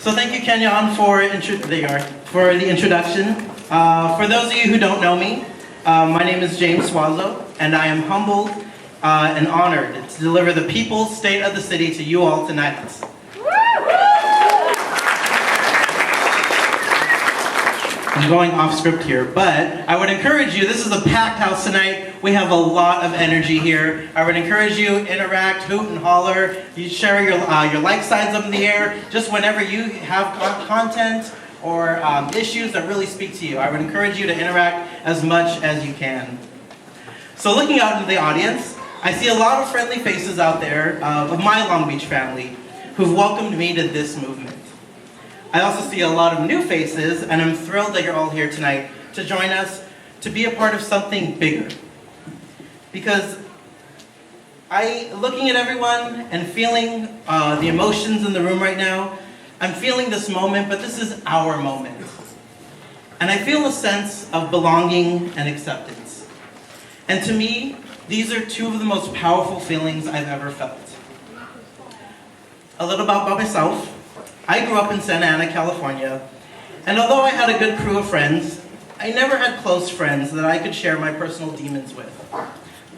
So thank you, Kenyon, for the introduction. For those of you who don't know me, my name is James Swallow, and I am humbled and honored to deliver the people's state of the city to you all tonight. I'm going off script here, but I would encourage you, this is a packed house tonight. We have a lot of energy here. I would encourage you, interact, hoot and holler. You share your like signs up in the air, just whenever you have content or issues that really speak to you. I would encourage you to interact as much as you can. So looking out into the audience, I see a lot of friendly faces out there of my Long Beach family who've welcomed me to this movement. I also see a lot of new faces, and I'm thrilled that you're all here tonight to join us, to be a part of something bigger. Because looking at everyone and feeling the emotions in the room right now, I'm feeling this moment, but this is our moment. And I feel a sense of belonging and acceptance. And to me, these are two of the most powerful feelings I've ever felt. A little about myself. I grew up in Santa Ana, California, and although I had a good crew of friends, I never had close friends that I could share my personal demons with.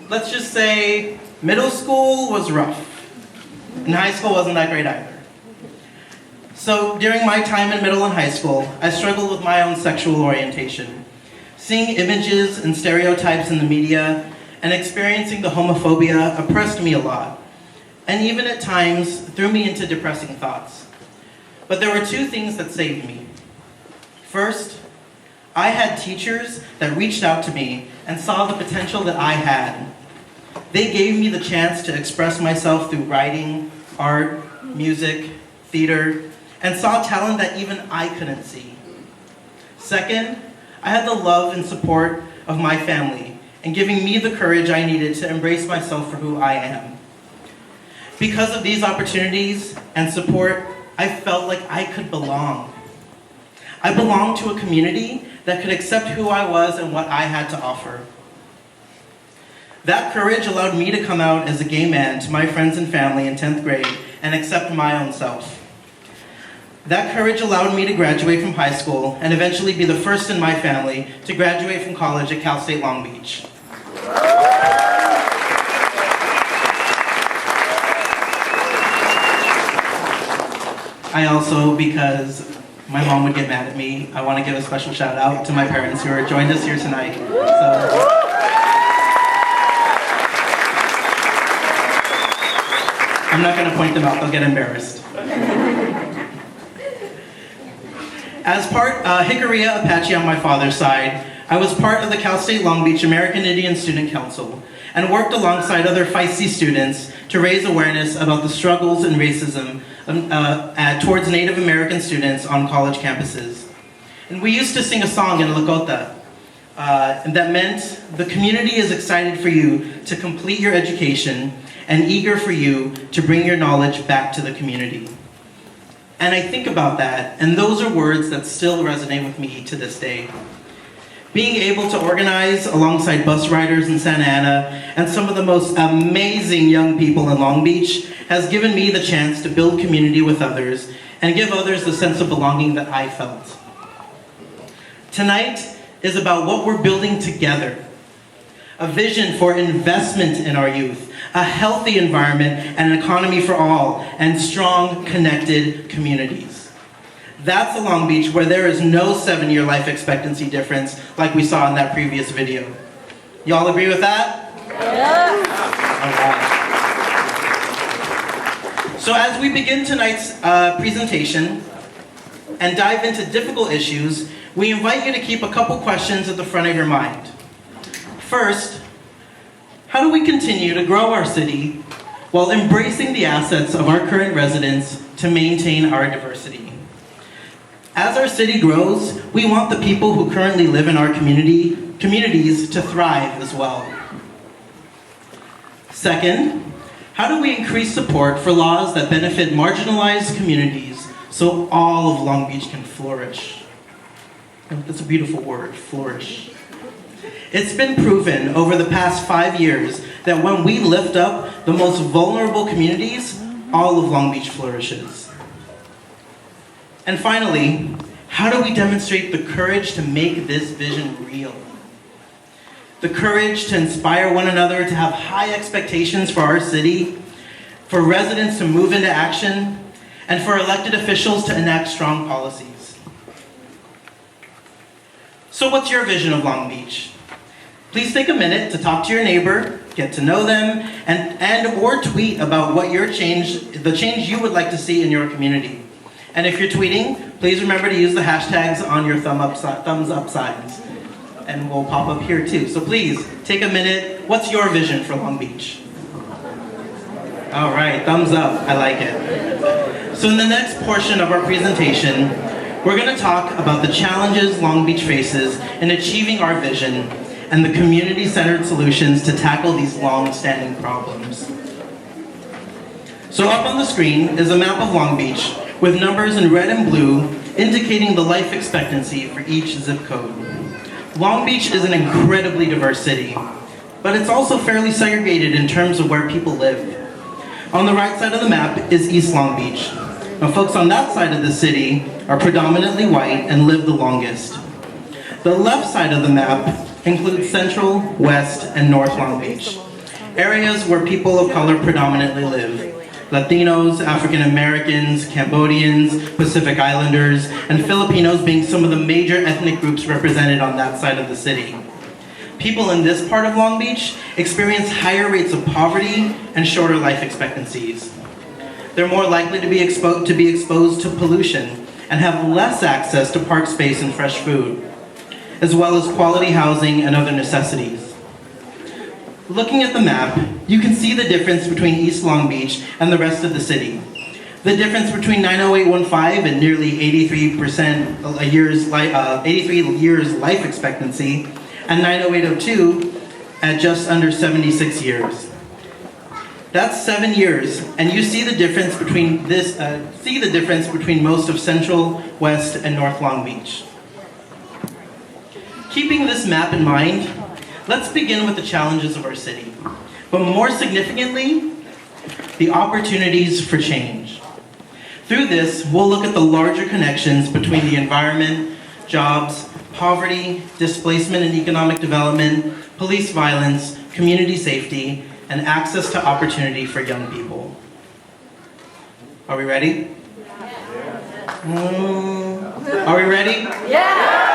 Let's just say middle school was rough, and high school wasn't that great either. So during my time in middle and high school, I struggled with my own sexual orientation. Seeing images and stereotypes in the media and experiencing the homophobia oppressed me a lot, and even at times threw me into depressing thoughts. But there were two things that saved me. First, I had teachers that reached out to me and saw the potential that I had. They gave me the chance to express myself through writing, art, music, theater, and saw talent that even I couldn't see. Second, I had the love and support of my family and giving me the courage I needed to embrace myself for who I am. Because of these opportunities and support, I felt like I could belong. I belonged to a community that could accept who I was and what I had to offer. That courage allowed me to come out as a gay man to my friends and family in 10th grade and accept my own self. That courage allowed me to graduate from high school and eventually be the first in my family to graduate from college at Cal State Long Beach. I also, because my mom would get mad at me, I want to give a special shout out to my parents who are joined us here tonight. I'm not going to point them out, they'll get embarrassed. As part Jicarilla Apache on my father's side, I was part of the Cal State Long Beach American Indian Student Council and worked alongside other feisty students to raise awareness about the struggles and racism towards Native American students on college campuses. And we used to sing a song in Lakota, and that meant the community is excited for you to complete your education and eager for you to bring your knowledge back to the community. And I think about that, and those are words that still resonate with me to this day. Being able to organize alongside bus riders in Santa Ana and some of the most amazing young people in Long Beach has given me the chance to build community with others and give others the sense of belonging that I felt. Tonight is about what we're building together. A vision for investment in our youth, a healthy environment and an economy for all, and strong, connected communities. That's a Long Beach where there is no 7-year life expectancy difference like we saw in that previous video. Y'all agree with that? Yeah. All right. So as we begin tonight's presentation and dive into difficult issues, we invite you to keep a couple questions at the front of your mind. First, how do we continue to grow our city while embracing the assets of our current residents to maintain our diversity? As our city grows, we want the people who currently live in our communities to thrive as well. Second, how do we increase support for laws that benefit marginalized communities so all of Long Beach can flourish? That's a beautiful word, flourish. It's been proven over the past 5 years that when we lift up the most vulnerable communities, all of Long Beach flourishes. And finally, how do we demonstrate the courage to make this vision real? The courage to inspire one another, to have high expectations for our city, for residents to move into action, and for elected officials to enact strong policies. So what's your vision of Long Beach? Please take a minute to talk to your neighbor, get to know them, and/or tweet about what the change you would like to see in your community. And if you're tweeting, please remember to use the hashtags on your thumbs up signs. And we'll pop up here too. So please, take a minute. What's your vision for Long Beach? All right, thumbs up, I like it. So in the next portion of our presentation, we're gonna talk about the challenges Long Beach faces in achieving our vision and the community-centered solutions to tackle these long-standing problems. So up on the screen is a map of Long Beach with numbers in red and blue indicating the life expectancy for each zip code. Long Beach is an incredibly diverse city, but it's also fairly segregated in terms of where people live. On the right side of the map is East Long Beach. Now folks on that side of the city are predominantly white and live the longest. The left side of the map includes Central, West, and North Long Beach, areas where people of color predominantly live. Latinos, African Americans, Cambodians, Pacific Islanders, and Filipinos being some of the major ethnic groups represented on that side of the city. People in this part of Long Beach experience higher rates of poverty and shorter life expectancies. They're more likely to be exposed to pollution and have less access to park space and fresh food, as well as quality housing and other necessities. Looking at the map, you can see the difference between East Long Beach and the rest of the city. The difference between 90815 and nearly 83 years life expectancy and 90802 at just under 76 years. That's 7 years, and you see the difference between most of Central, West, and North Long Beach. Keeping this map in mind, let's begin with the challenges of our city, but more significantly, the opportunities for change. Through this, we'll look at the larger connections between the environment, jobs, poverty, displacement and economic development, police violence, community safety, and access to opportunity for young people. Are we ready? Are we ready? Yeah!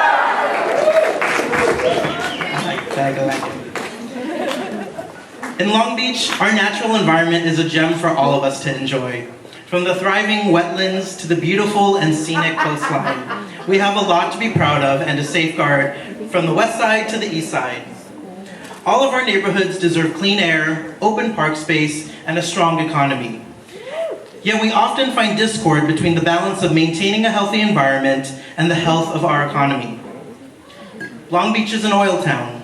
In Long Beach, our natural environment is a gem for all of us to enjoy. From the thriving wetlands to the beautiful and scenic coastline, we have a lot to be proud of and to safeguard from the west side to the east side. All of our neighborhoods deserve clean air, open park space, and a strong economy. Yet we often find discord between the balance of maintaining a healthy environment and the health of our economy. Long Beach is an oil town.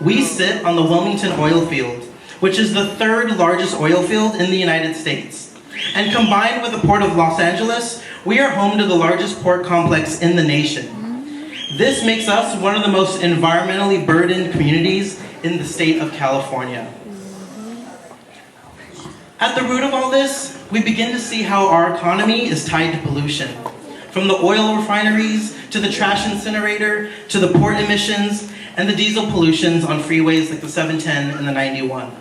We sit on the Wilmington oil field, which is the third largest oil field in the United States. And combined with the Port of Los Angeles, we are home to the largest port complex in the nation. This makes us one of the most environmentally burdened communities in the state of California. At the root of all this, we begin to see how our economy is tied to pollution. From the oil refineries, to the trash incinerator, to the port emissions, and the diesel pollutions on freeways like the 710 and the 91.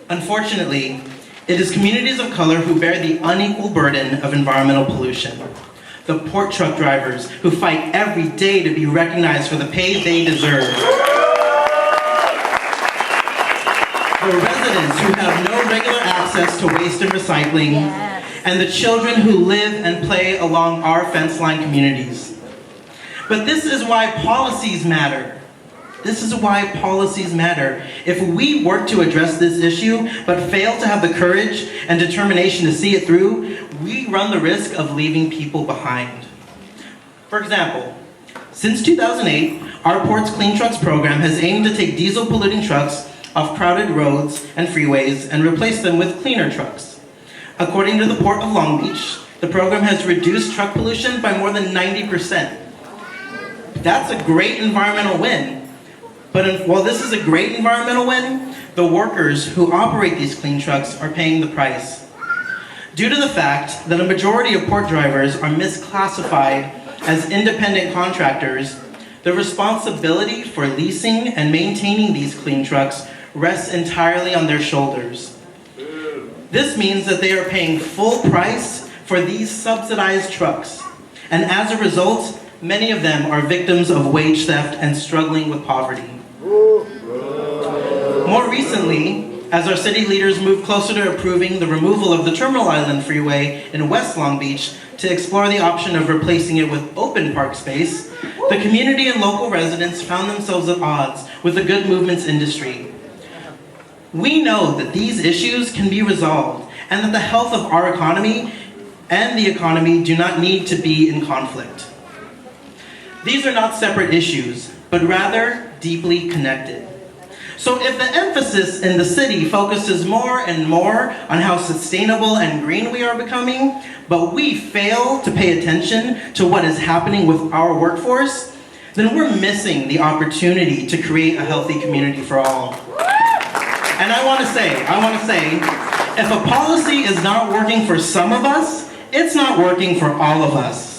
Unfortunately, it is communities of color who bear the unequal burden of environmental pollution. The port truck drivers who fight every day to be recognized for the pay they deserve. The residents who have no regular access to waste and recycling. Yes. And the children who live and play along our fence line communities. But this is why policies matter. This is why policies matter. If we work to address this issue, but fail to have the courage and determination to see it through, we run the risk of leaving people behind. For example, since 2008, our Port's Clean Trucks program has aimed to take diesel polluting trucks off crowded roads and freeways and replace them with cleaner trucks. According to the Port of Long Beach, the program has reduced truck pollution by more than 90%. That's a great environmental win. But while this is a great environmental win, the workers who operate these clean trucks are paying the price. Due to the fact that a majority of port drivers are misclassified as independent contractors, the responsibility for leasing and maintaining these clean trucks rests entirely on their shoulders. This means that they are paying full price for these subsidized trucks, and as a result, many of them are victims of wage theft and struggling with poverty. More recently, as our city leaders move closer to approving the removal of the Terminal Island Freeway in West Long Beach to explore the option of replacing it with open park space, the community and local residents found themselves at odds with the good movements industry. We know that these issues can be resolved and that the health of our economy and the economy do not need to be in conflict. These are not separate issues, but rather deeply connected. So if the emphasis in the city focuses more and more on how sustainable and green we are becoming, but we fail to pay attention to what is happening with our workforce, then we're missing the opportunity to create a healthy community for all. And I want to say, if a policy is not working for some of us, it's not working for all of us.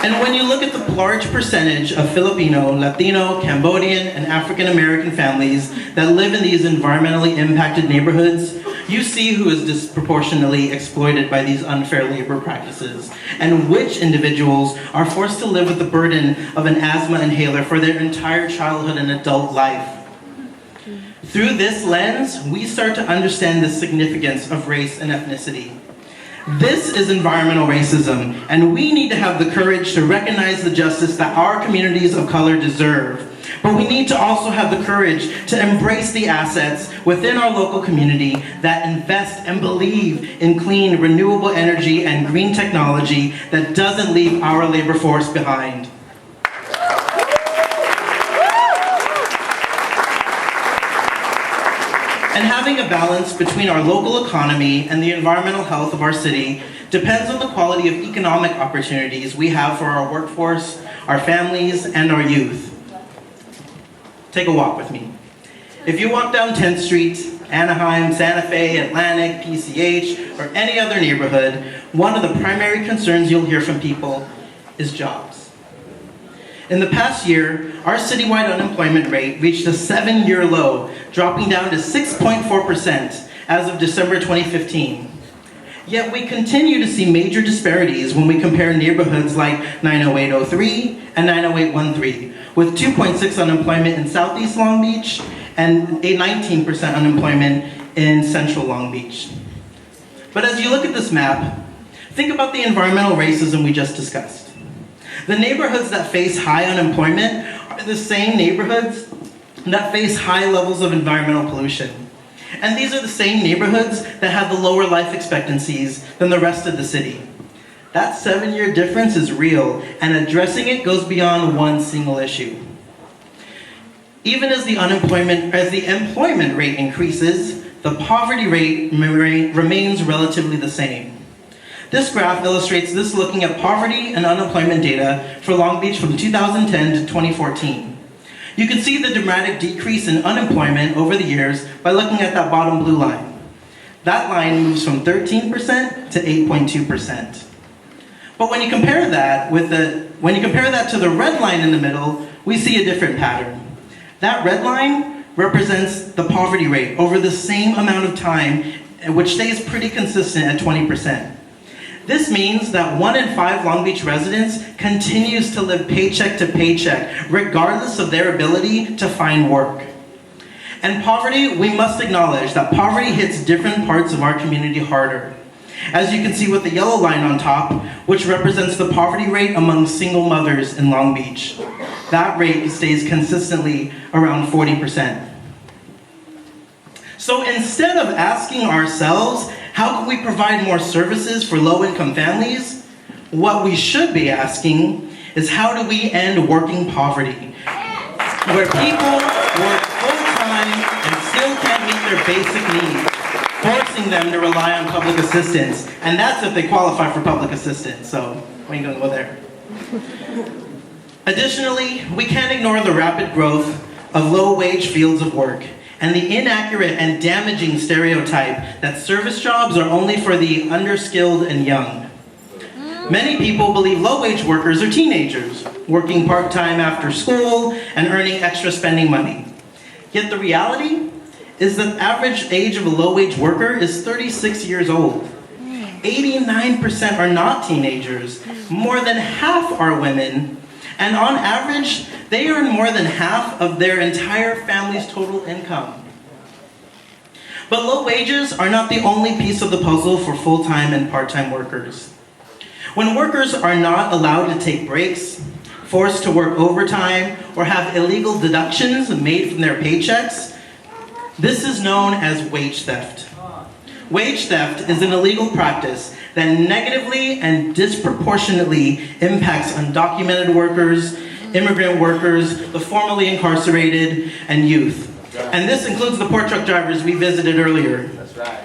And when you look at the large percentage of Filipino, Latino, Cambodian, and African American families that live in these environmentally impacted neighborhoods, you see who is disproportionately exploited by these unfair labor practices, and which individuals are forced to live with the burden of an asthma inhaler for their entire childhood and adult life. Through this lens, we start to understand the significance of race and ethnicity. This is environmental racism, and we need to have the courage to recognize the justice that our communities of color deserve. But we need to also have the courage to embrace the assets within our local community that invest and believe in clean, renewable energy and green technology that doesn't leave our labor force behind. And having a balance between our local economy and the environmental health of our city depends on the quality of economic opportunities we have for our workforce, our families, and our youth. Take a walk with me. If you walk down 10th Street, Anaheim, Santa Fe, Atlantic, PCH, or any other neighborhood, one of the primary concerns you'll hear from people is jobs. In the past year, our citywide unemployment rate reached a 7-year low, dropping down to 6.4% as of December 2015. Yet we continue to see major disparities when we compare neighborhoods like 90803 and 90813, with 2.6% unemployment in Southeast Long Beach and a 19% unemployment in Central Long Beach. But as you look at this map, think about the environmental racism we just discussed. The neighborhoods that face high unemployment are the same neighborhoods that face high levels of environmental pollution. And these are the same neighborhoods that have the lower life expectancies than the rest of the city. That 7-year difference is real, and addressing it goes beyond one single issue. Even as the employment rate increases, the poverty rate remains relatively the same. This graph illustrates this looking at poverty and unemployment data for Long Beach from 2010 to 2014. You can see the dramatic decrease in unemployment over the years by looking at that bottom blue line. That line moves from 13% to 8.2%. But when you compare that to the red line in the middle, we see a different pattern. That red line represents the poverty rate over the same amount of time, which stays pretty consistent at 20%. This means that 1 in 5 Long Beach residents continues to live paycheck to paycheck, regardless of their ability to find work. And poverty, we must acknowledge that poverty hits different parts of our community harder. As you can see with the yellow line on top, which represents the poverty rate among single mothers in Long Beach. That rate stays consistently around 40%. So instead of asking ourselves, how can we provide more services for low-income families? What we should be asking is, how do we end working poverty? Where people work full-time and still can't meet their basic needs, forcing them to rely on public assistance. And that's if they qualify for public assistance, so we ain't gonna go there. Additionally, we can't ignore the rapid growth of low-wage fields of work, and the inaccurate and damaging stereotype that service jobs are only for the underskilled and young. Many people believe low-wage workers are teenagers, working part-time after school and earning extra spending money. Yet the reality is that the average age of a low-wage worker is 36 years old. 89% are not teenagers. More than half are women. And on average, they earn more than half of their entire family's total income. But low wages are not the only piece of the puzzle for full-time and part-time workers. When workers are not allowed to take breaks, forced to work overtime, or have illegal deductions made from their paychecks, this is known as wage theft. Wage theft is an illegal practice that negatively and disproportionately impacts undocumented workers, immigrant workers, the formerly incarcerated, and youth. And this includes the port truck drivers we visited earlier. That's right.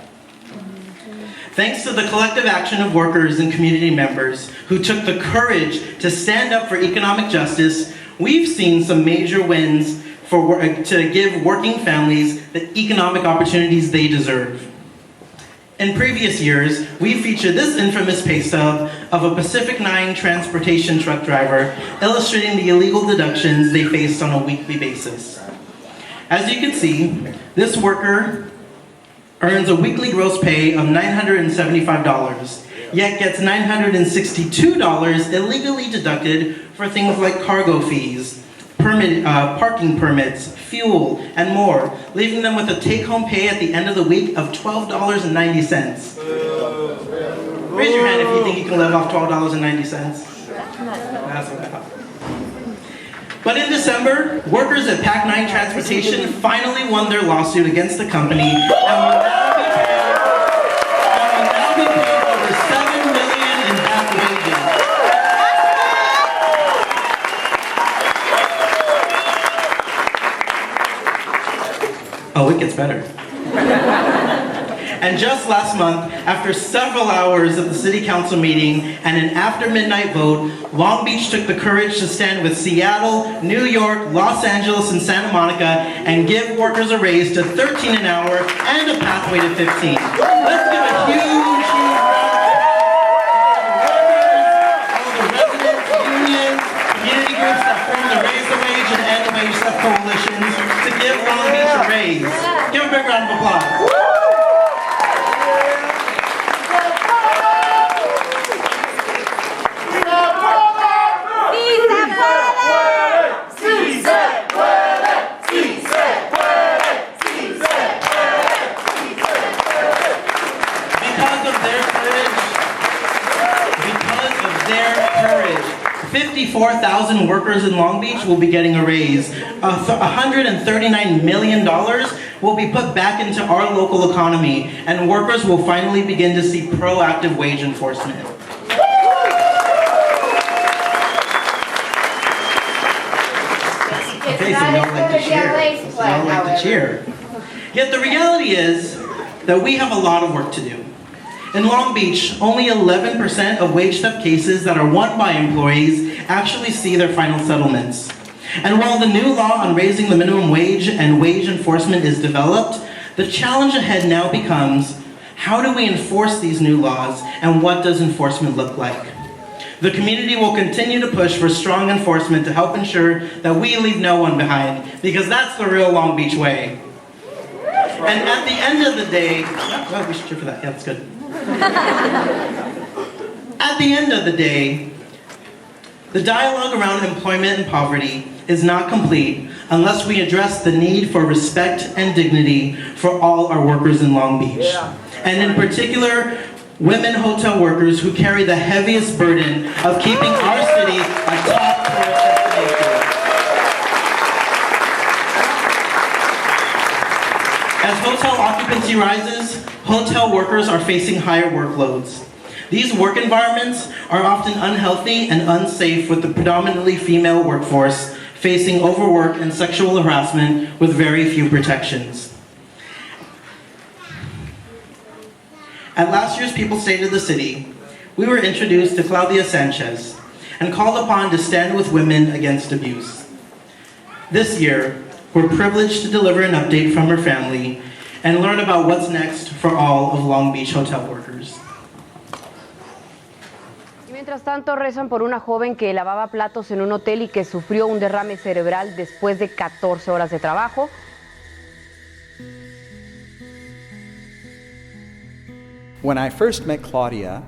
Thanks to the collective action of workers and community members who took the courage to stand up for economic justice, we've seen some major wins to give working families the economic opportunities they deserve. In previous years, we featured this infamous pay stub of a Pacific 9 transportation truck driver illustrating the illegal deductions they faced on a weekly basis. As you can see, this worker earns a weekly gross pay of $975, yet gets $962 illegally deducted for things like cargo fees, parking permits, fuel, and more, leaving them with a take-home pay at the end of the week of $12.90. Raise your hand if you think you can live off $12.90. That's what I thought. But in December, workers at Pac-9 Transportation finally won their lawsuit against the company and will now be paid over $7 million in back wages. Oh, it gets better. And just last month, after several hours of the city council meeting and an after-midnight vote, Long Beach took the courage to stand with Seattle, New York, Los Angeles, and Santa Monica and give workers a raise to $13 an hour and a pathway to 15. Let's give a huge round of applause to the workers, all the residents, unions, community groups that form the Raise the Wage and End the Wage Theft coalitions to give Long Beach a raise. Give a big round of applause. Because of their courage, 54,000 workers in Long Beach will be getting a raise. $139 million will be put back into our local economy, and workers will finally begin to see proactive wage enforcement. Okay, so y'all like to cheer. Y'all like to cheer. Yet the reality is that we have a lot of work to do. In Long Beach, only 11% of wage theft cases that are won by employees actually see their final settlements. And while the new law on raising the minimum wage and wage enforcement is developed, the challenge ahead now becomes, how do we enforce these new laws, and what does enforcement look like? The community will continue to push for strong enforcement to help ensure that we leave no one behind, because that's the real Long Beach way. And at the end of the day, oh, we should cheer for that. Yeah, that's good. At the end of the day, the dialogue around employment and poverty is not complete unless we address the need for respect and dignity for all our workers in Long Beach. And in particular, women hotel workers who carry the heaviest burden of keeping our city a top tourist destination. As hotel occupancy rises, hotel workers are facing higher workloads. These work environments are often unhealthy and unsafe, with the predominantly female workforce facing overwork and sexual harassment with very few protections. At last year's People's State of the City, we were introduced to Claudia Sanchez and called upon to stand with women against abuse. This year, We're privileged to deliver an update from her family and learn about what's next for all of Long Beach hotel workers. Mientras tanto, rezan por una joven que lavaba platos en un hotel y que sufrió un derrame cerebral después de 14 horas de trabajo. When I first met Claudia,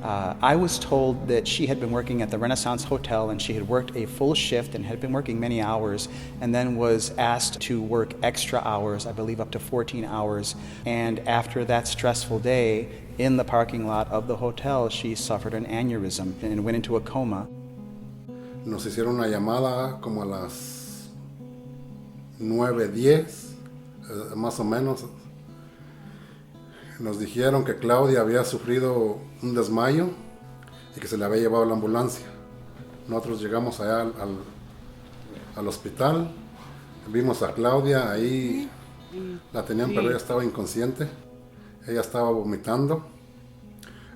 I was told that she had been working at the Renaissance Hotel and she had worked a full shift and had been working many hours and then was asked to work extra hours, I believe up to 14 hours. And after that stressful day in the parking lot of the hotel, she suffered an aneurysm and went into a coma. Nos hicieron una llamada como a las 9:10, más o menos. Nos dijeron que Claudia había sufrido un desmayo y que se le había llevado a la ambulancia. Nosotros llegamos allá al hospital, vimos a Claudia, ahí la tenían, pero ella estaba inconsciente, ella estaba vomitando,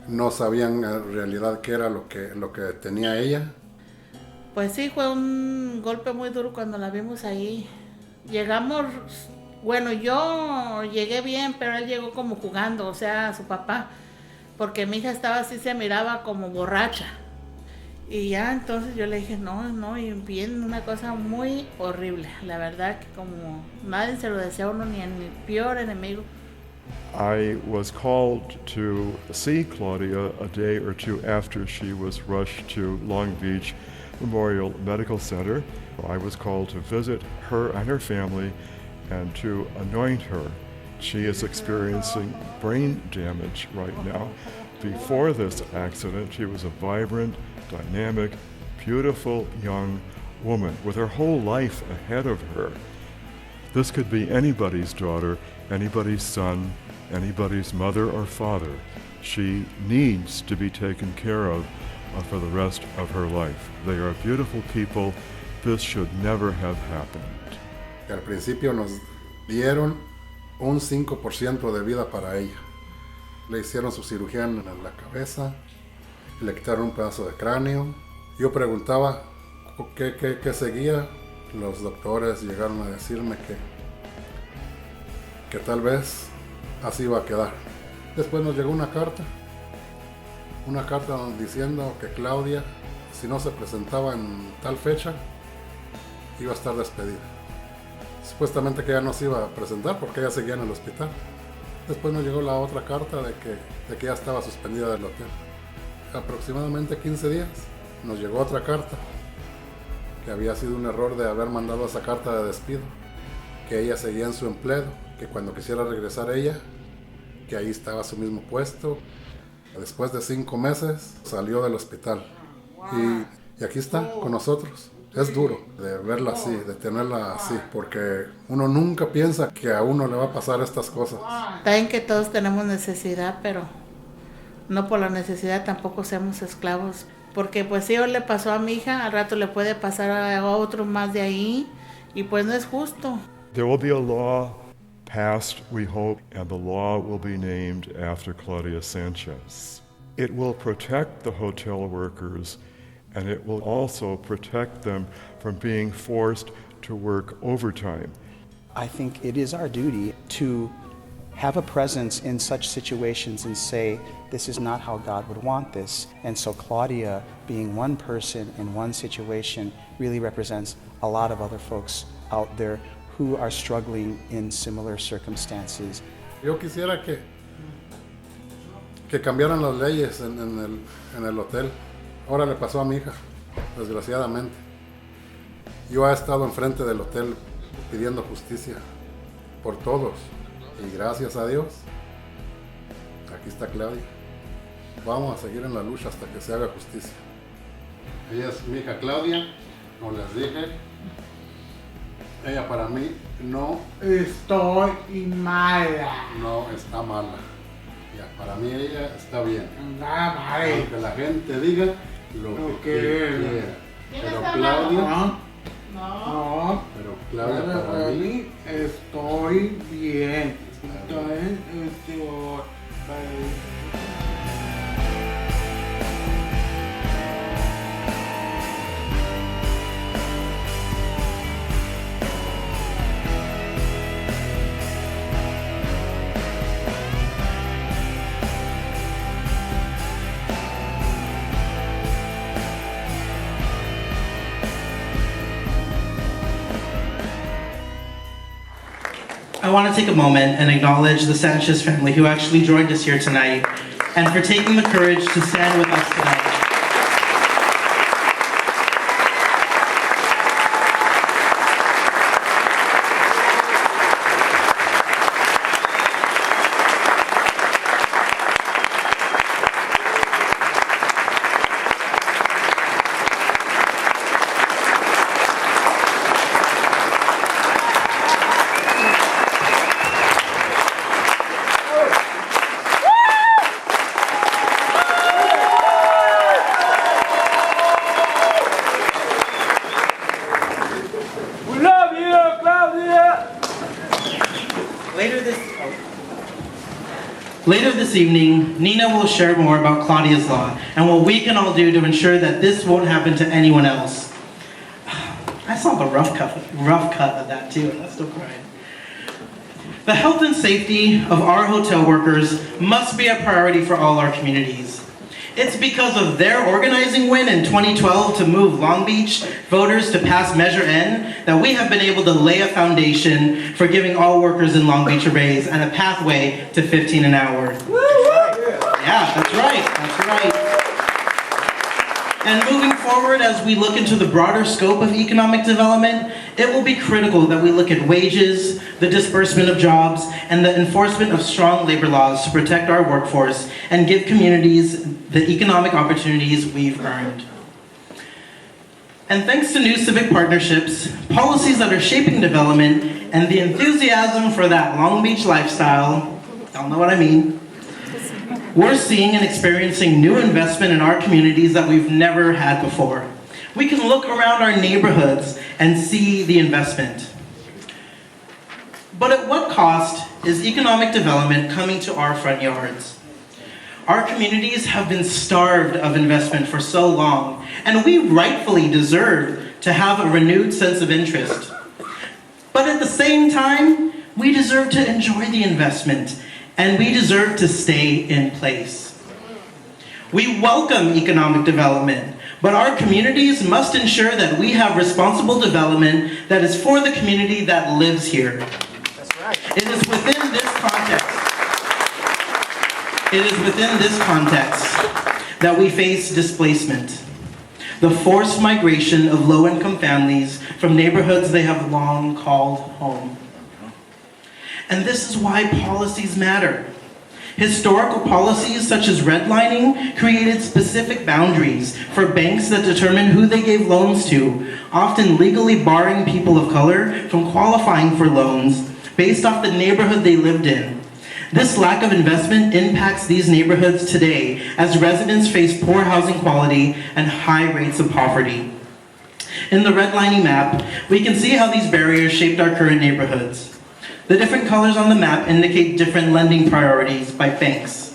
no sabían en realidad qué era lo que tenía ella. Pues sí, fue un golpe muy duro cuando la vimos ahí. Llegamos... Bueno, yo llegué bien, pero él llegó como jugando, o sea, su papá, porque mi hija estaba así, se miraba como borracha. Y ya entonces yo le dije, no, y bien, una cosa muy horrible. La verdad que como nadie se lo desea a uno, ni el peor enemigo. I was called to see Claudia a day or two after she was rushed to Long Beach Memorial Medical Center. I was called to visit her and her family and to anoint her. She is experiencing brain damage right now. Before this accident, she was a vibrant, dynamic, beautiful young woman with her whole life ahead of her. This could be anybody's daughter, anybody's son, anybody's mother or father. She needs to be taken care of for the rest of her life. They are beautiful people. This should never have happened. Al principio nos dieron un 5% de vida para ella. Le hicieron su cirugía en la cabeza, le quitaron un pedazo de cráneo. Yo preguntaba qué seguía. Los doctores llegaron a decirme que tal vez así iba a quedar. Después nos llegó una carta diciendo que Claudia, si no se presentaba en tal fecha, iba a estar despedida. Supuestamente que ella no se iba a presentar porque ella seguía en el hospital. Después nos llegó la otra carta de que ya estaba suspendida del hotel. Aproximadamente 15 días nos llegó otra carta que había sido un error de haber mandado esa carta de despido, que ella seguía en su empleo, que cuando quisiera regresar ella, que ahí estaba su mismo puesto. Después de 5 meses salió del hospital y aquí está con nosotros. Es duro de verla así, de tenerla así, porque uno nunca piensa que a uno le va a pasar estas cosas. Saben que todos tenemos necesidad, pero no por la necesidad tampoco seamos esclavos. Porque pues si hoy le pasó a mi hija, al rato le puede pasar a otro más de ahí, y pues no es justo. There will be a law passed, we hope, and the law will be named after Claudia Sanchez. It will protect the hotel workers, and it will also protect them from being forced to work overtime. I think it is our duty to have a presence in such situations and say, this is not how God would want this. And so Claudia, being one person in one situation, really represents a lot of other folks out there who are struggling in similar circumstances. Yo quisiera que cambiaran las leyes en el hotel. Ahora le pasó a mi hija, desgraciadamente. Yo he estado enfrente del hotel pidiendo justicia por todos. Y gracias a Dios, aquí está Claudia. Vamos a seguir en la lucha hasta que se haga justicia. Ella es mi hija Claudia, como les dije. Ella para mí no Estoy mala. no está mala. Ya, para mí ella está bien. Nada mal. Aunque la gente diga lo que quiera. Pero Claudia, No. pero Claudia para mí Estoy bien. Estoy. I want to take a moment and acknowledge the Sanchez family who actually joined us here tonight and for taking the courage to stand with us tonight. Later this evening, Nina will share more about Claudia's Law and what we can all do to ensure that this won't happen to anyone else. I saw the rough cut of that too, and I still crying. The health and safety of our hotel workers must be a priority for all our communities. It's because of their organizing win in 2012 to move Long Beach voters to pass Measure N that we have been able to lay a foundation for giving all workers in Long Beach a raise and a pathway to $15 an hour. Yeah, that's right. And moving forward, as we look into the broader scope of economic development, it will be critical that we look at wages, the disbursement of jobs, and the enforcement of strong labor laws to protect our workforce and give communities the economic opportunities we've earned. And thanks to new civic partnerships, policies that are shaping development, and the enthusiasm for that Long Beach lifestyle, y'all know what I mean, we're seeing and experiencing new investment in our communities that we've never had before. We can look around our neighborhoods and see the investment. But at what cost is economic development coming to our front yards? Our communities have been starved of investment for so long, and we rightfully deserve to have a renewed sense of interest. But at the same time, we deserve to enjoy the investment, and we deserve to stay in place. We welcome economic development, but our communities must ensure that we have responsible development that is for the community that lives here. That's right. It is within this context that we face displacement, the forced migration of low-income families from neighborhoods they have long called home. And this is why policies matter. Historical policies such as redlining created specific boundaries for banks that determine who they gave loans to, often legally barring people of color from qualifying for loans based off the neighborhood they lived in. This lack of investment impacts these neighborhoods today as residents face poor housing quality and high rates of poverty. In the redlining map, we can see how these barriers shaped our current neighborhoods. The different colors on the map indicate different lending priorities by banks.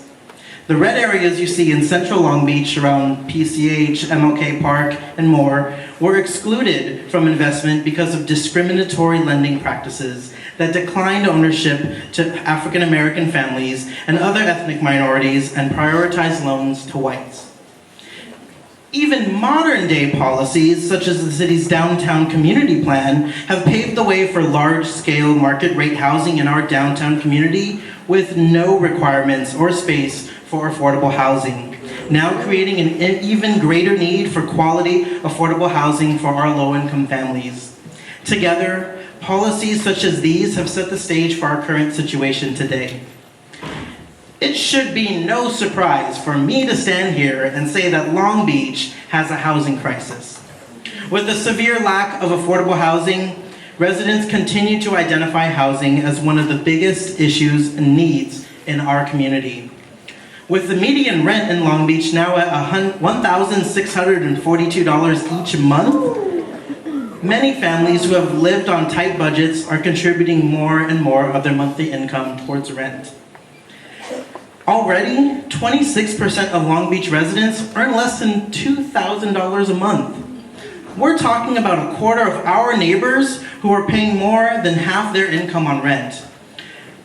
The red areas you see in central Long Beach around PCH, MLK Park, and more were excluded from investment because of discriminatory lending practices that declined ownership to African American families and other ethnic minorities and prioritized loans to whites. Even modern-day policies, such as the city's downtown community plan, have paved the way for large-scale market-rate housing in our downtown community with no requirements or space for affordable housing, now creating an even greater need for quality, affordable housing for our low-income families. Together, policies such as these have set the stage for our current situation today. It should be no surprise for me to stand here and say that Long Beach has a housing crisis. With a severe lack of affordable housing, residents continue to identify housing as one of the biggest issues and needs in our community. With the median rent in Long Beach now at $1,642 each month, many families who have lived on tight budgets are contributing more and more of their monthly income towards rent. Already, 26% of Long Beach residents earn less than $2,000 a month. We're talking about a quarter of our neighbors who are paying more than half their income on rent.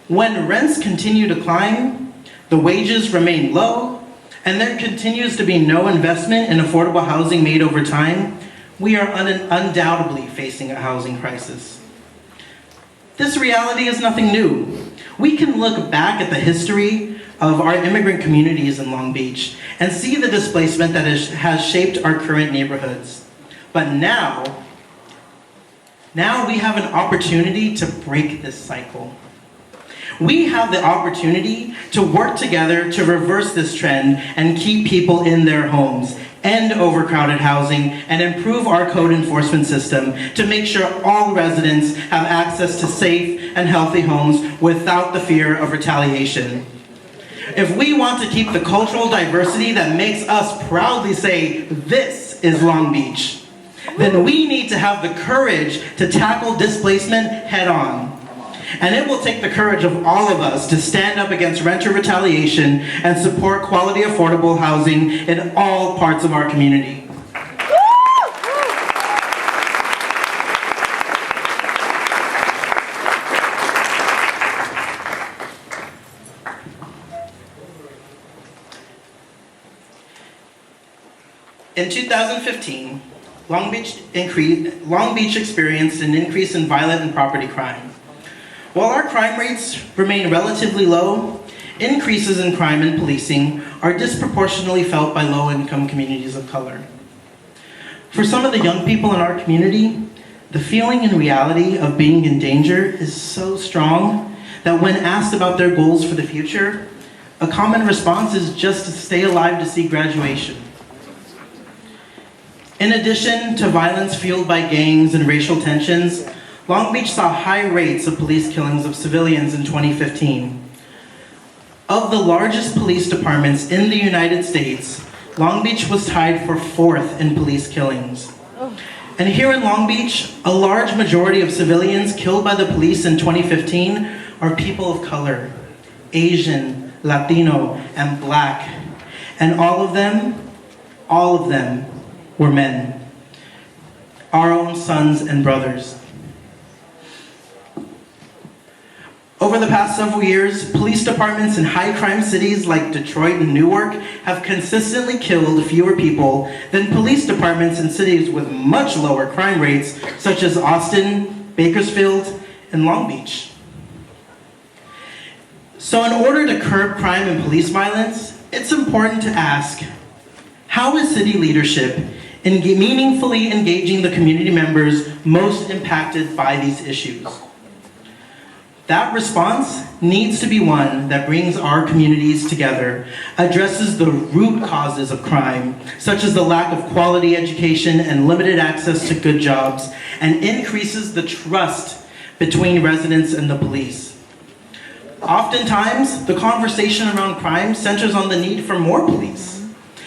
When rents continue to climb, the wages remain low, and there continues to be no investment in affordable housing made over time, we are undoubtedly facing a housing crisis. This reality is nothing new. We can look back at the history of our immigrant communities in Long Beach and see the displacement that has shaped our current neighborhoods. But now we have an opportunity to break this cycle. We have the opportunity to work together to reverse this trend and keep people in their homes, end overcrowded housing, and improve our code enforcement system to make sure all residents have access to safe and healthy homes without the fear of retaliation. If we want to keep the cultural diversity that makes us proudly say, "This is Long Beach," then we need to have the courage to tackle displacement head on. And it will take the courage of all of us to stand up against renter retaliation and support quality, affordable housing in all parts of our community. In 2015, Long Beach experienced an increase in violent and property crime. While our crime rates remain relatively low, increases in crime and policing are disproportionately felt by low-income communities of color. For some of the young people in our community, the feeling and reality of being in danger is so strong that when asked about their goals for the future, a common response is just to stay alive to see graduation. In addition to violence fueled by gangs and racial tensions, Long Beach saw high rates of police killings of civilians in 2015. Of the largest police departments in the United States, Long Beach was tied for 4th in police killings. And here in Long Beach, a large majority of civilians killed by the police in 2015 are people of color, Asian, Latino, and Black. And all of them were men, our own sons and brothers. Over the past several years, police departments in high crime cities like Detroit and Newark have consistently killed fewer people than police departments in cities with much lower crime rates, such as Austin, Bakersfield, and Long Beach. So in order to curb crime and police violence, it's important to ask, how is city leadership in meaningfully engaging the community members most impacted by these issues? That response needs to be one that brings our communities together, addresses the root causes of crime, such as the lack of quality education and limited access to good jobs, and increases the trust between residents and the police. Oftentimes, the conversation around crime centers on the need for more police.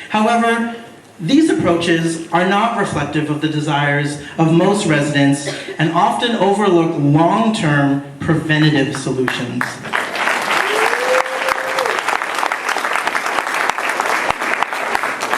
However, these approaches are not reflective of the desires of most residents and often overlook long-term preventative solutions.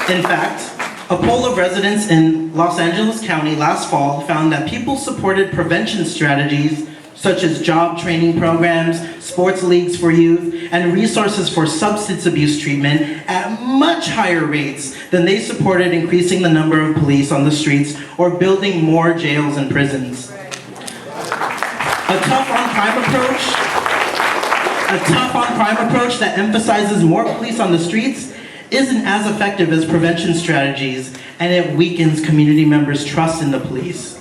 In fact, a poll of residents in Los Angeles County last fall found that people supported prevention strategies such as job training programs, sports leagues for youth, and resources for substance abuse treatment at much higher rates than they supported increasing the number of police on the streets or building more jails and prisons. A tough on crime approach that emphasizes more police on the streets isn't as effective as prevention strategies, and it weakens community members' trust in the police.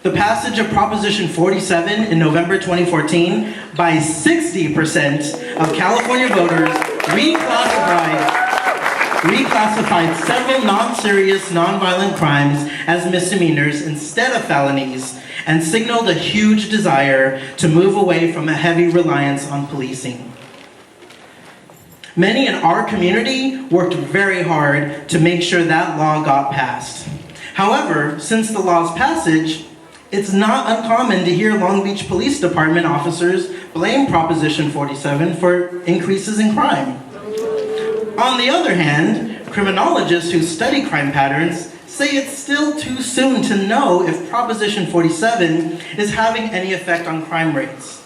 The passage of Proposition 47 in November 2014 by 60% of California voters reclassified several non-serious, non-violent crimes as misdemeanors instead of felonies, and signaled a huge desire to move away from a heavy reliance on policing. Many in our community worked very hard to make sure that law got passed. However, since the law's passage, it's not uncommon to hear Long Beach Police Department officers blame Proposition 47 for increases in crime. On the other hand, criminologists who study crime patterns say it's still too soon to know if Proposition 47 is having any effect on crime rates.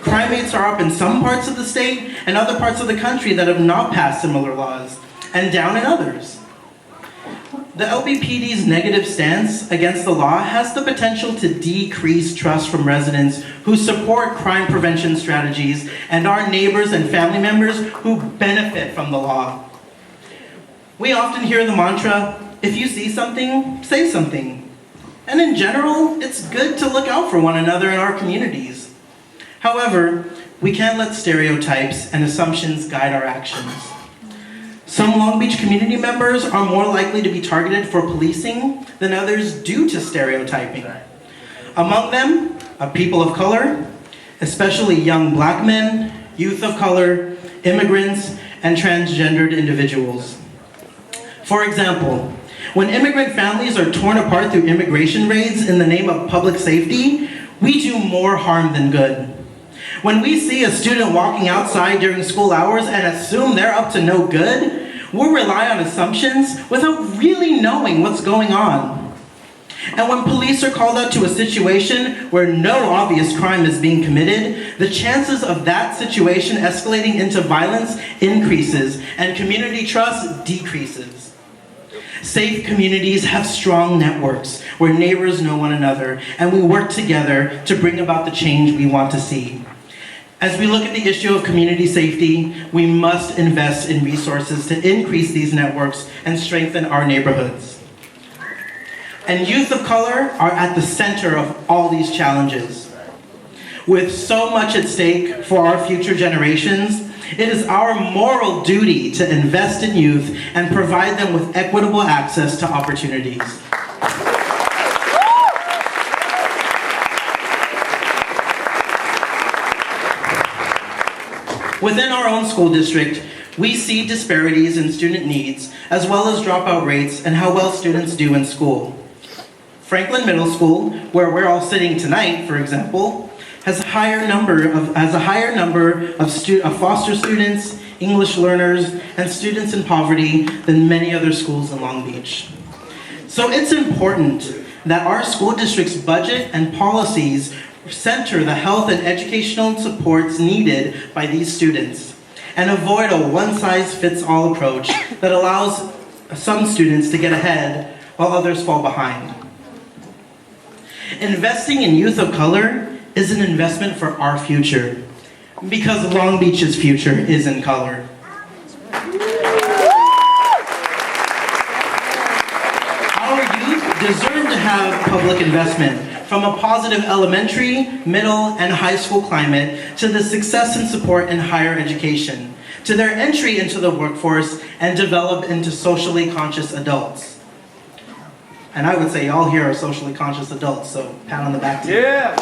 Crime rates are up in some parts of the state and other parts of the country that have not passed similar laws, and down in others. The LBPD's negative stance against the law has the potential to decrease trust from residents who support crime prevention strategies and our neighbors and family members who benefit from the law. We often hear the mantra, if you see something, say something. And in general, it's good to look out for one another in our communities. However, we can't let stereotypes and assumptions guide our actions. Some Long Beach community members are more likely to be targeted for policing than others due to stereotyping. Among them are people of color, especially young black men, youth of color, immigrants, and transgendered individuals. For example, when immigrant families are torn apart through immigration raids in the name of public safety, we do more harm than good. When we see a student walking outside during school hours and assume they're up to no good, we'll rely on assumptions without really knowing what's going on. And when police are called out to a situation where no obvious crime is being committed, the chances of that situation escalating into violence increases and community trust decreases. Safe communities have strong networks where neighbors know one another and we work together to bring about the change we want to see. As we look at the issue of community safety, we must invest in resources to increase these networks and strengthen our neighborhoods. And youth of color are at the center of all these challenges. With so much at stake for our future generations, it is our moral duty to invest in youth and provide them with equitable access to opportunities. Within our own school district, we see disparities in student needs, as well as dropout rates and how well students do in school. Franklin Middle School, where we're all sitting tonight, for example, has a higher number of foster students, English learners, and students in poverty than many other schools in Long Beach. So it's important that our school district's budget and policies center the health and educational supports needed by these students and avoid a one-size-fits-all approach that allows some students to get ahead while others fall behind. Investing in youth of color is an investment for our future, because Long Beach's future is in color. Our youth deserve to have public investment, from a positive elementary, middle, and high school climate to the success and support in higher education, to their entry into the workforce and develop into socially conscious adults. And I would say all here are socially conscious adults, so pat on the back to you. Yeah.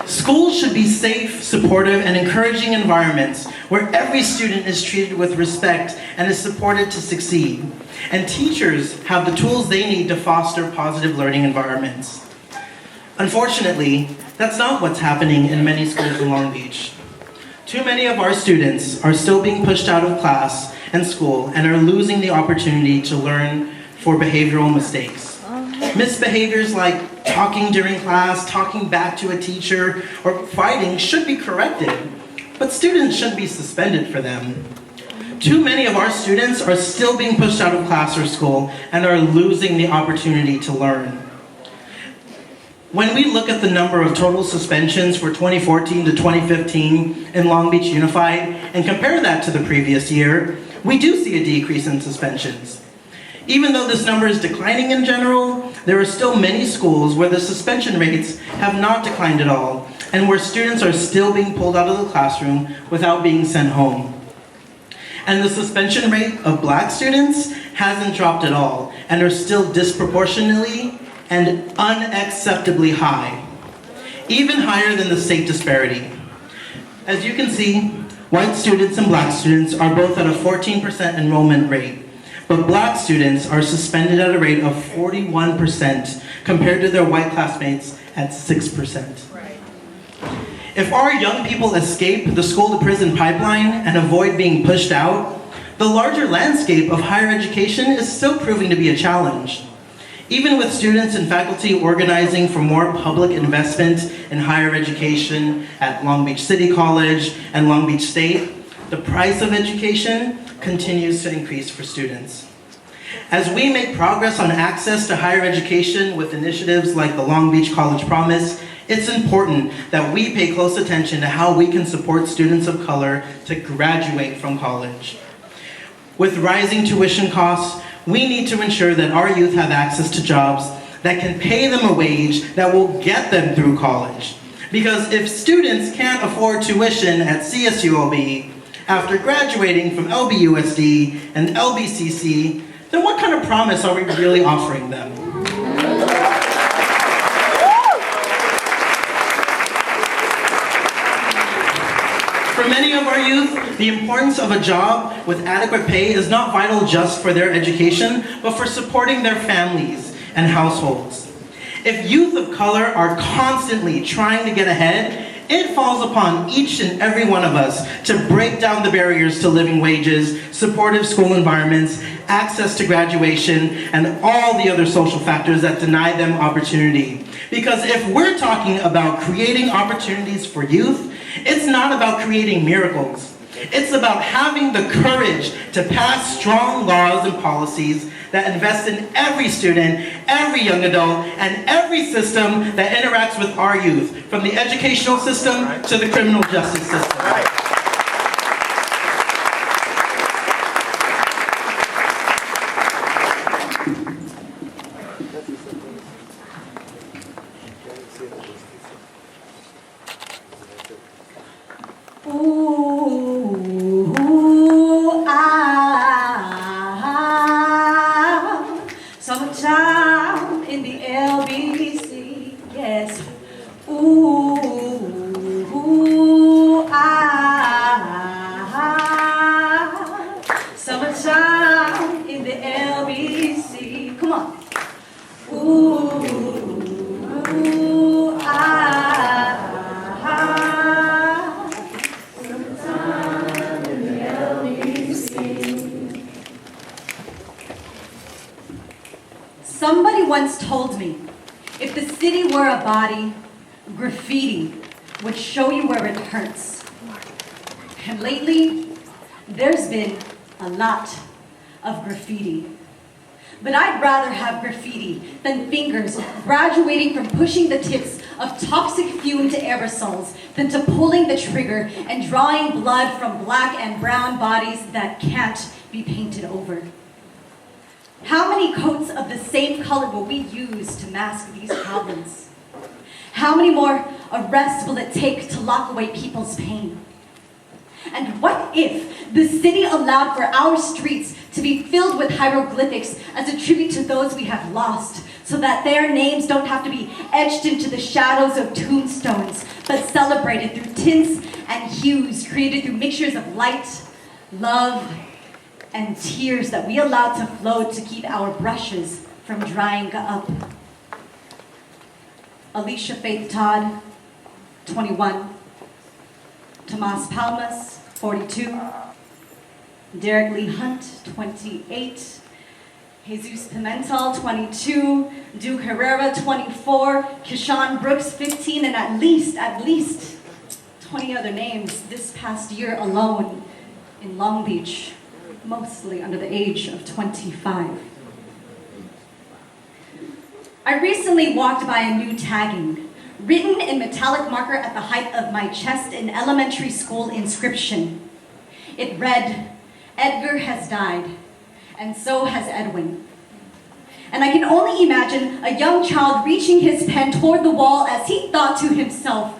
Schools should be safe, supportive, and encouraging environments where every student is treated with respect and is supported to succeed. And teachers have the tools they need to foster positive learning environments. Unfortunately, that's not what's happening in many schools in Long Beach. Too many of our students are still being pushed out of class and school and are losing the opportunity to learn for behavioral mistakes. Misbehaviors like talking during class, talking back to a teacher, or fighting should be corrected, but students shouldn't be suspended for them. Too many of our students are still being pushed out of class or school and are losing the opportunity to learn. When we look at the number of total suspensions for 2014 to 2015 in Long Beach Unified and compare that to the previous year, we do see a decrease in suspensions. Even though this number is declining in general, there are still many schools where the suspension rates have not declined at all, and where students are still being pulled out of the classroom without being sent home. And the suspension rate of Black students hasn't dropped at all, and are still disproportionately and unacceptably high, even higher than the state disparity. As you can see, white students and Black students are both at a 14% enrollment rate, but Black students are suspended at a rate of 41% compared to their white classmates at 6%. If our young people escape the school-to-prison pipeline and avoid being pushed out, the larger landscape of higher education is still proving to be a challenge. Even with students and faculty organizing for more public investment in higher education at Long Beach City College and Long Beach State, the price of education continues to increase for students. As we make progress on access to higher education with initiatives like the Long Beach College Promise, it's important that we pay close attention to how we can support students of color to graduate from college. With rising tuition costs, we need to ensure that our youth have access to jobs that can pay them a wage that will get them through college. Because if students can't afford tuition at CSULB after graduating from LBUSD and LBCC, then what kind of promise are we really offering them? For many of our youth, the importance of a job with adequate pay is not vital just for their education, but for supporting their families and households. If youth of color are constantly trying to get ahead, it falls upon each and every one of us to break down the barriers to living wages, supportive school environments, access to graduation, and all the other social factors that deny them opportunity. Because if we're talking about creating opportunities for youth, it's not about creating miracles. It's about having the courage to pass strong laws and policies that invest in every student, every young adult, and every system that interacts with our youth, from the educational system to the criminal justice system. Summertime in the LBC, yes. Ooh, summertime in the LBC. Come on. Summertime in the LBC. Somebody once told me, if the city were a body, graffiti would show you where it hurts. And lately, there's been a lot of graffiti. But I'd rather have graffiti than fingers graduating from pushing the tips of toxic fumed aerosols than to pulling the trigger and drawing blood from black and brown bodies that can't be painted over. How many coats of the same color will we use to mask these problems? How many more arrests will it take to lock away people's pain? And what if the city allowed for our streets to be filled with hieroglyphics as a tribute to those we have lost, so that their names don't have to be etched into the shadows of tombstones, but celebrated through tints and hues created through mixtures of light, love, and tears that we allow to flow to keep our brushes from drying up. Alicia Faith Todd, 21. Tomas Palmas, 42. Derek Lee Hunt, 28. Jesus Pimentel, 22. Duke Herrera, 24. Kishan Brooks, 15. And at least 20 other names this past year alone in Long Beach, mostly under the age of 25. I recently walked by a new tagging, written in metallic marker at the height of my chest, in elementary school inscription. It read, "Edgar has died, and so has Edwin." And I can only imagine a young child reaching his pen toward the wall as he thought to himself,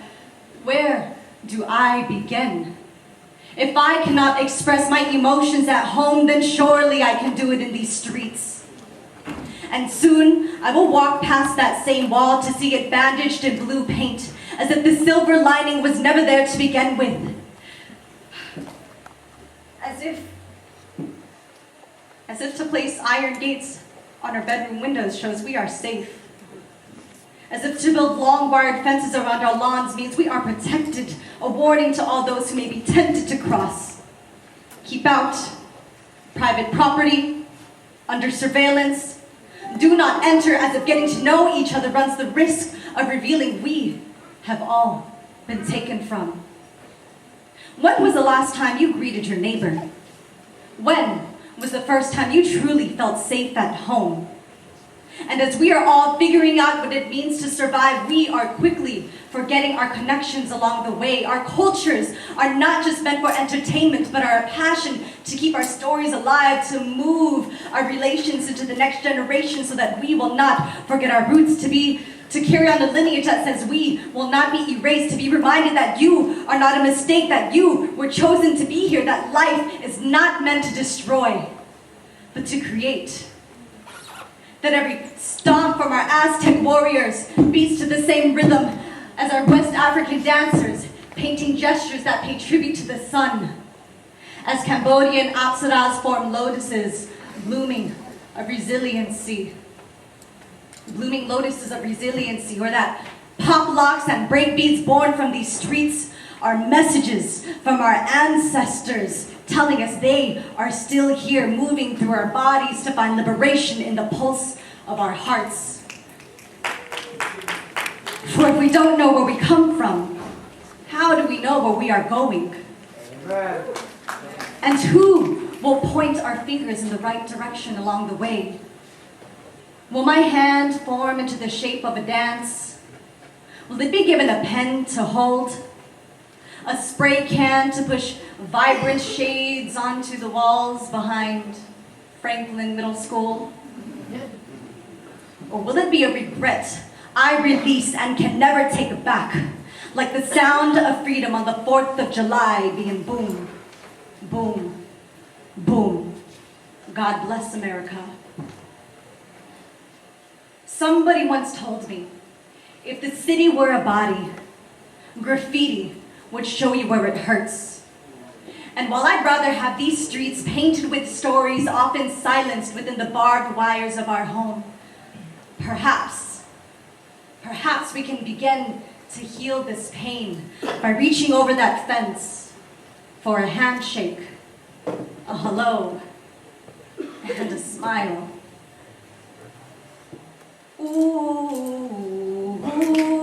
where do I begin? If I cannot express my emotions at home, then surely I can do it in these streets. And soon, I will walk past that same wall to see it bandaged in blue paint, as if the silver lining was never there to begin with. As if to place iron gates on our bedroom windows shows we are safe. As if to build long wired fences around our lawns means we are protected, a warning to all those who may be tempted to cross. Keep out. Private property. Under surveillance. Do not enter, as if getting to know each other runs the risk of revealing we have all been taken from. When was the last time you greeted your neighbor? When was the first time you truly felt safe at home. And as we are all figuring out what it means to survive, we are quickly forgetting our connections along the way. Our cultures are not just meant for entertainment, but are a passion to keep our stories alive, to move our relations into the next generation so that we will not forget our roots, to carry on the lineage that says we will not be erased, to be reminded that you are not a mistake, that you were chosen to be here, that life is not meant to destroy, but to create. That every stomp from our Aztec warriors beats to the same rhythm as our West African dancers, painting gestures that pay tribute to the sun. As Cambodian apsaras form lotuses, blooming lotuses of resiliency, or that pop locks and breakbeats born from these streets are messages from our ancestors, telling us they are still here, moving through our bodies to find liberation in the pulse of our hearts. For if we don't know where we come from, how do we know where we are going? And who will point our fingers in the right direction along the way? Will my hand form into the shape of a dance? Will it be given a pen to hold? A spray can to push vibrant shades onto the walls behind Franklin Middle School? Or will it be a regret I release and can never take back, like the sound of freedom on the 4th of July being boom, boom, boom. God bless America. Somebody once told me, if the city were a body, graffiti would show you where it hurts. And while I'd rather have these streets painted with stories often silenced within the barbed wires of our home, perhaps we can begin to heal this pain by reaching over that fence for a handshake, a hello, and a smile. Ooh, ooh.